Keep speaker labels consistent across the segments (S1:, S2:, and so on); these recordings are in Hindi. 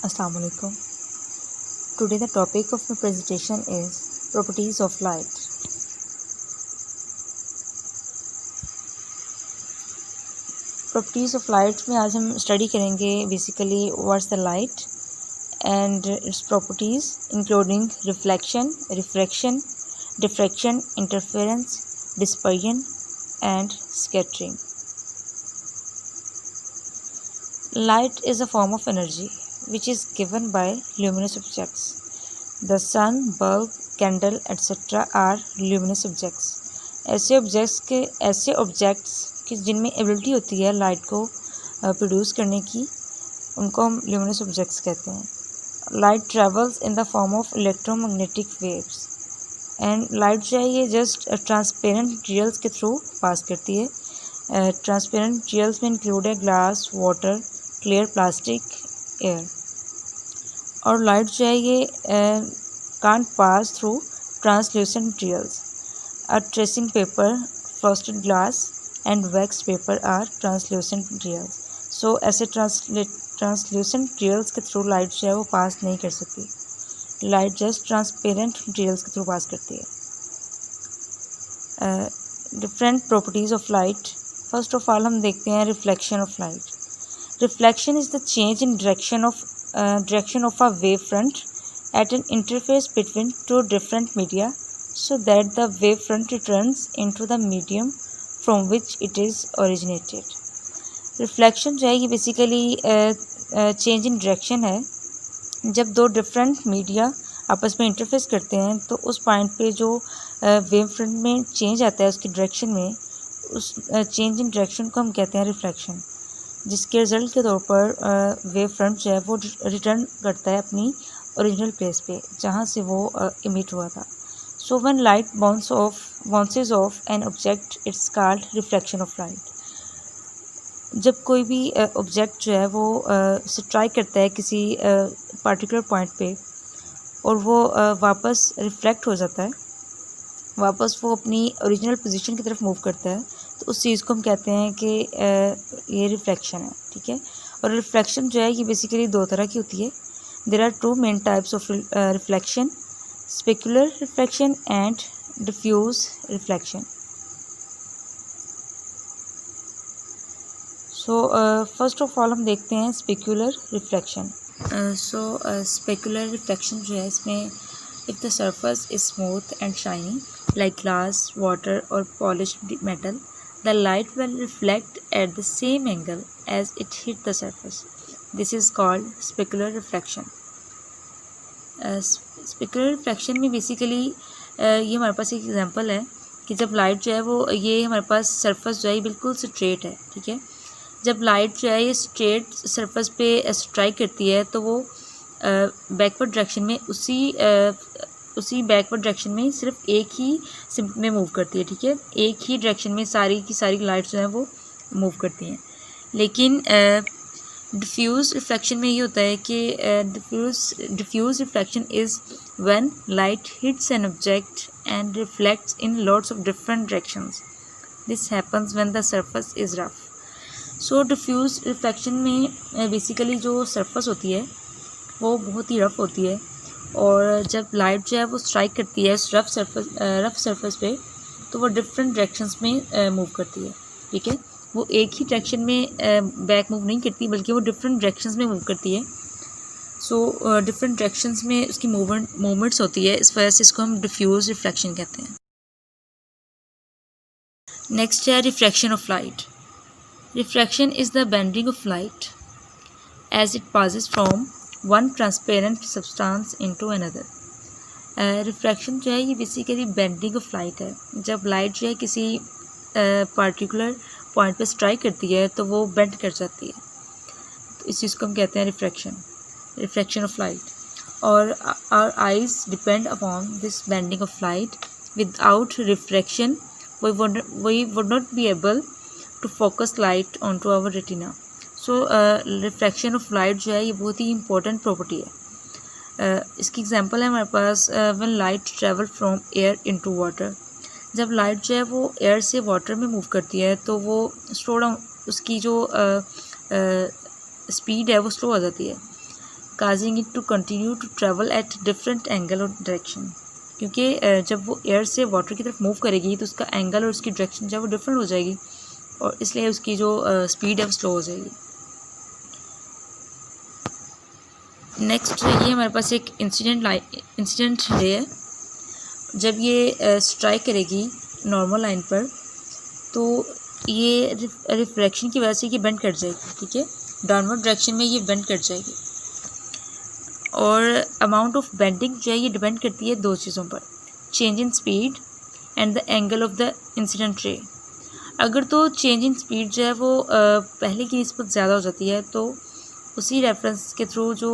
S1: Assalamu alaikum. Today the topic of my presentation is properties of light. Properties of light में आज हम स्टडी करेंगे basically what's the light and its properties including reflection, refraction, diffraction, interference, dispersion and scattering. Light is a form of energy which is given by luminous objects. The sun, bulb, candle, etc. are luminous objects. ऐसे ऑब्जेक्ट्स कि जिनमें एबिलिटी होती है लाइट को प्रोड्यूस करने की, उनको हम ल्यूमिनस ऑब्जेक्ट्स कहते हैं. Light travels in the form of electromagnetic waves and light जो है ये जस्ट ट्रांसपेरेंट मटीरियल्स के थ्रू पास करती है. ट्रांसपेरेंट मटीरियल्स में इंक्लूड है glass, water, clear plastic, air. और लाइट जो है ये can't pass through translucent materials. A tracing paper, frosted glass and waxed paper are translucent materials. So ऐसे translucent materials के थ्रू लाइट जो है वो पास नहीं कर सकती. लाइट जस्ट ट्रांसपेरेंट मटीरियल्स के थ्रू पास करती है. Different properties of light. First of all हम देखते हैं reflection of light. Reflection is the change in direction of a wave front at an interface between two different media so that the wave front returns into the medium from which it is originated. Reflection जो है ये बेसिकली चेंज इन डायरेक्शन है. जब दो डिफरेंट मीडिया आपस में इंटरफेस करते हैं तो उस पॉइंट पे जो वेव फ्रंट में चेंज आता है उसकी डायरेक्शन में, उस चेंज इन डायरेक्शन को हम कहते हैं रिफ्लेक्शन, जिसके रिजल्ट के तौर पर वेव फ्रंट जो है वो रिटर्न करता है अपनी ओरिजिनल प्लेस पे जहाँ से वो इमिट हुआ था. So when light bounces of an object it's called reflection of light. जब कोई भी ऑब्जेक्ट जो है वो स्ट्राइक करता है किसी पार्टिकुलर पॉइंट पे और वो वापस रिफ्लेक्ट हो जाता है, वापस वो अपनी ओरिजिनल पोजीशन की तरफ मूव करता है, तो उस चीज़ को हम कहते हैं कि ये रिफ्लेक्शन है. ठीक है. और रिफ्लेक्शन जो है ये बेसिकली दो तरह की होती है. There are two main types of reflection, specular reflection and diffuse reflection. So first of all हम देखते हैं स्पेक्युलर रिफ्लेक्शन. स्पेक्युलर रिफ्लेक्शन जो है इसमें if the surface is smooth and shiny like glass, water or polished metal, the light will reflect at the same angle as it hit the surface. This is called specular reflection. Specular reflection में बेसिकली ये हमारे पास एक एग्जांपल है कि जब लाइट जो है वो ये हमारे पास सरफेस जो है बिल्कुल स्ट्रेट है. ठीक है. जब लाइट जो है ये स्ट्रेट सरफेस पे स्ट्राइक करती है तो वो बैकवर्ड डायरेक्शन में उसी बैकवर्ड डायरेक्शन में सिर्फ एक ही में मूव करती है. ठीक है. एक ही डायरेक्शन में सारी की सारी लाइट्स जो हैं वो मूव करती हैं. लेकिन डिफ्यूज़ रिफ्लेक्शन में ये होता है कि diffuse reflection is when light hits an object and reflects in lots of different directions. This happens when the surface is rough. So diffuse reflection में बेसिकली जो सरफेस होती है वो बहुत ही रफ होती है और जब लाइट जो है वो स्ट्राइक करती है उस रफ सरफेस पे तो वो डिफरेंट डायरेक्शंस में मूव करती है. ठीक है. वो एक ही डायरेक्शन में बैक मूव नहीं करती बल्कि वो डिफरेंट डायरेक्शंस में मूव करती है. सो डिफरेंट डायरेक्शंस में उसकी मूवमेंट्स होती है, इस वजह से इसको हम डिफ्यूज रिफ्लेक्शन कहते हैं. नेक्स्ट है refraction of light. Refraction is the bending of light as it passes from one transparent substance into another. Refraction जो है ये बेसिकली बेंडिंग ऑफ लाइट है. जब लाइट जो है किसी पार्टिकुलर पॉइंट पे स्ट्राइक करती है तो वो बेंड कर जाती है, तो इस चीज़ को हम कहते हैं रिफ्रैक्शन ऑफ लाइट. और our eyes depend upon this bending of light. Without refraction we would not be able to focus light onto our retina. So refraction of light जो है ये बहुत ही इंपॉर्टेंट प्रॉपर्टी है. इसकी एग्जांपल है हमारे पास when light travel from air into water. जब लाइट जो है वो एयर से वाटर में मूव करती है तो वो स्लो डाउन, उसकी जो स्पीड है वो स्लो हो जाती है. Causing it to continue to travel at different angle और डायरेक्शन, क्योंकि जब वो एयर से वाटर की तरफ मूव करेगी तो उसका एंगल और उसकी डायरेक्शन जो है वो डिफरेंट हो जाएगी और इसलिए उसकी जो स्पीड है वो स्लो हो जाएगी। नेक्स्ट ये हमारे पास एक इंसिडेंट रे है। जब ये स्ट्राइक करेगी नॉर्मल लाइन पर तो ये रिफ्रैक्शन की वजह से ये बेंड कट जाएगी, ठीक है, डाउनवर्ड डायरेक्शन में ये बेंड कट जाएगी। और अमाउंट ऑफ बेंडिंग जो है ये डिपेंड करती है दो चीज़ों पर, change in speed and the angle of the incident ray. अगर तो चेंज इन स्पीड जो है वो पहले की निस्बत ज़्यादा हो जाती है तो उसी रेफरेंस के थ्रू जो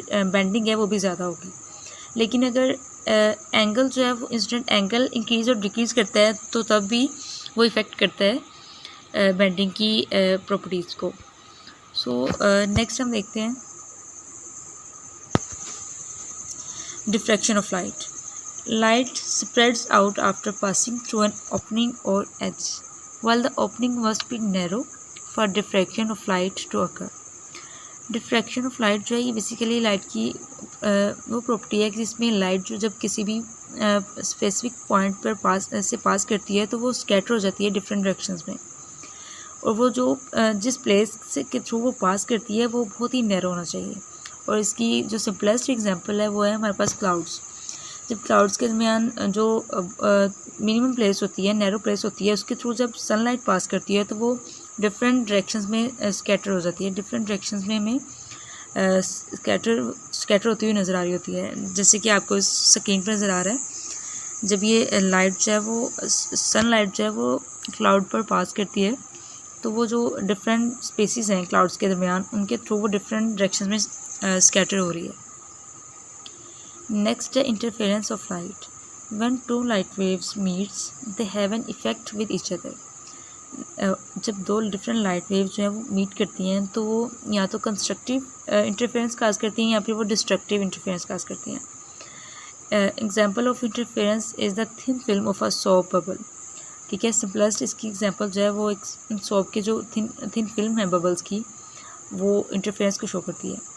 S1: बेंडिंग है वो भी ज़्यादा होगी। लेकिन अगर एंगल जो है वो इंसिडेंट एंगल इंक्रीज़ और डिक्रीज़ करता है तो तब भी वो इफ़ेक्ट करता है बेंडिंग की प्रॉपर्टीज़ को। सो नेक्स्ट हम देखते हैं diffraction of light. Light spreads out after passing through an opening or edge, while the opening must be narrow for diffraction of light to occur. Diffraction of light जो है ये बेसिकली लाइट की वो प्रॉपर्टी है कि जिसमें लाइट जो जब किसी भी स्पेसिफिक पॉइंट पर पास करती है तो वो स्कैटर हो जाती है डिफरेंट डायरेक्शंस में, और वो जो जिस प्लेस से के थ्रू वो पास करती है वो बहुत ही नैरो होना चाहिए। और इसकी जो सिंपलेस्ट एग्जांपल है वो है हमारे पास क्लाउड्स। जब क्लाउड्स के दरमियान जो मिनिमम प्लेस होती है, नैरो प्लेस होती है, उसके थ्रू जब सनलाइट पास करती है तो वो डिफरेंट डायरेक्शंस में स्कैटर हो जाती है, डिफरेंट डायरेक्शंस में हमें स्कैटर होती हुई नज़र आ रही होती है। जैसे कि आपको इस स्क्रीन पर नज़र आ रहा है, जब ये लाइट जो है वो सनलाइट जो है वो क्लाउड पर पास करती है तो वो जो डिफरेंट स्पेसिस हैं क्लाउड्स के दरमियान उनके थ्रू वो डिफरेंट डायरेक्शंस में स्कैटर हो रही है। Next, the interference of light. When two light waves meets, they have an effect with each other. जब दो डिफरेंट लाइट वेव जो है वो मीट करती हैं तो वो या तो कंस्ट्रक्टिव इंटरफेरेंस काज करती हैं या फिर वो डिस्ट्रक्टिव इंटरफेरेंस काज करती हैं। Example of interference is the thin film of a soap bubble, ठीक है। सिंपलेस्ट इसकी एग्जांपल जो है वो एक सोप के जो थिन फिल्म है बबल्स की, वो इंटरफेरेंस को शो करती है।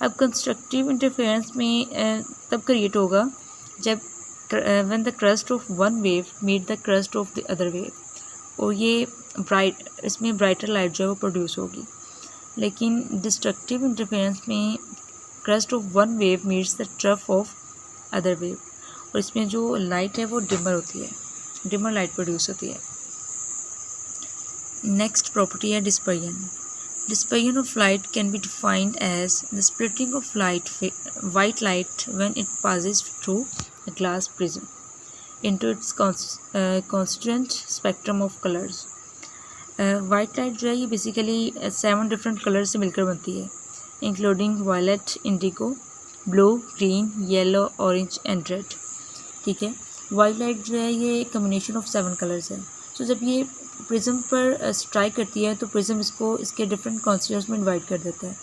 S1: अब कंस्ट्रक्टिव इंटरफेरेंस में तब क्रिएट होगा जब when the crest of one wave meet the crest of the other wave, और ये इसमें ब्राइटर लाइट जो है वो प्रोड्यूस होगी। लेकिन डिस्ट्रक्टिव इंटरफेरेंस में crust of one wave meets the trough of other wave, और इसमें जो लाइट है वो डिमर होती है, डिमर लाइट प्रोड्यूस होती है। नेक्स्ट प्रॉपर्टी है dispersion. Dispersion of light can be defined as the splitting of white light when it passes through a glass prism into its constituent spectrum of colors. White light जो है ये बेसिकली 7 डिफरेंट कलर से मिलकर बनती है, including violet, indigo, blue, green, yellow, orange and red, ठीक है। वाइट लाइट जो है ये कम्बिनेशन ऑफ 7 कलर्स है। सो जब ये प्रिज्म पर स्ट्राइक करती है तो प्रिज्म इसको इसके डिफरेंट कॉन्स्टिट्यूएंट्स में डिवाइड कर देता है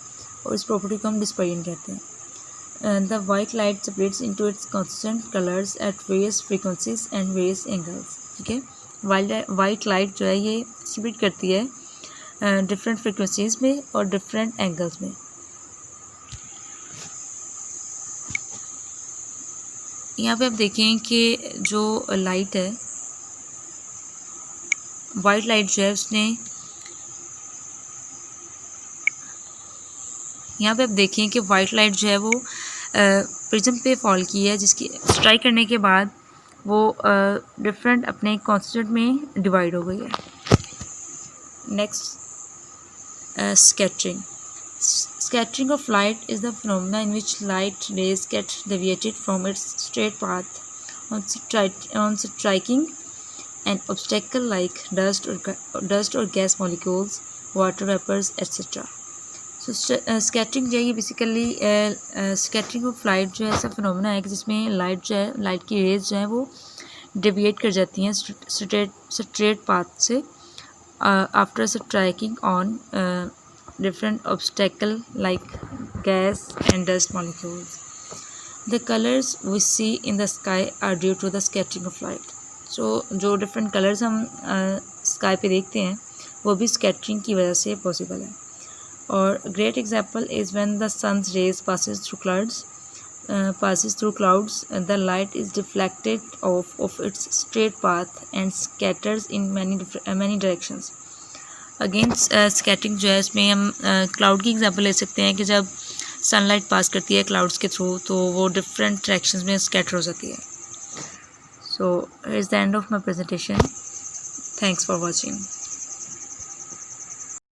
S1: और इस प्रॉपर्टी को हम डिस्पर्जन कहते हैं। The white light separates into its constant colours at various frequencies and various angles, ठीक है। वाइट लाइट जो है ये सेपरेट करती है डिफरेंट फ्रीक्वेंसीज में और डिफरेंट एंगल्स में। यहाँ पे आप देखें कि जो लाइट है, वाइट लाइट जो है उसने, यहाँ पे आप देखें कि वाइट लाइट जो है वो प्रिज्म पे फॉल की है, जिसकी स्ट्राइक करने के बाद वो डिफरेंट अपने कॉन्स्टेंट में डिवाइड हो गई है। Next, scattering. Scattering of light is the phenomena in which light rays get deviated from its straight path on striking an obstacle like dust or gas molecules, water vapors, etc. So scattering जो है ये बेसिकली scattering of light जो है ऐसा फिनोमेना है कि जिसमें लाइट जो है, लाइट की रेज जो है वो डेविएट कर जाती हैं स्ट्रेट पाथ से after striking on different obstacle like gas and dust molecules. The colors we see in the sky are due to the scattering of light. So जो different colors हम sky पे देखते हैं वो भी scattering की वजह से possible है। और great example is when the sun's rays passes through clouds, the light is deflected of its straight path and scatters in many directions. Again scattering जो है इसमें हम क्लाउड की एग्जांपल ले सकते हैं कि जब सनलाइट पास करती है क्लाउड्स के थ्रू तो वो डिफरेंट डायरेक्शंस में स्कैटर हो जाती है. So is the end of my presentation. Thanks for watching.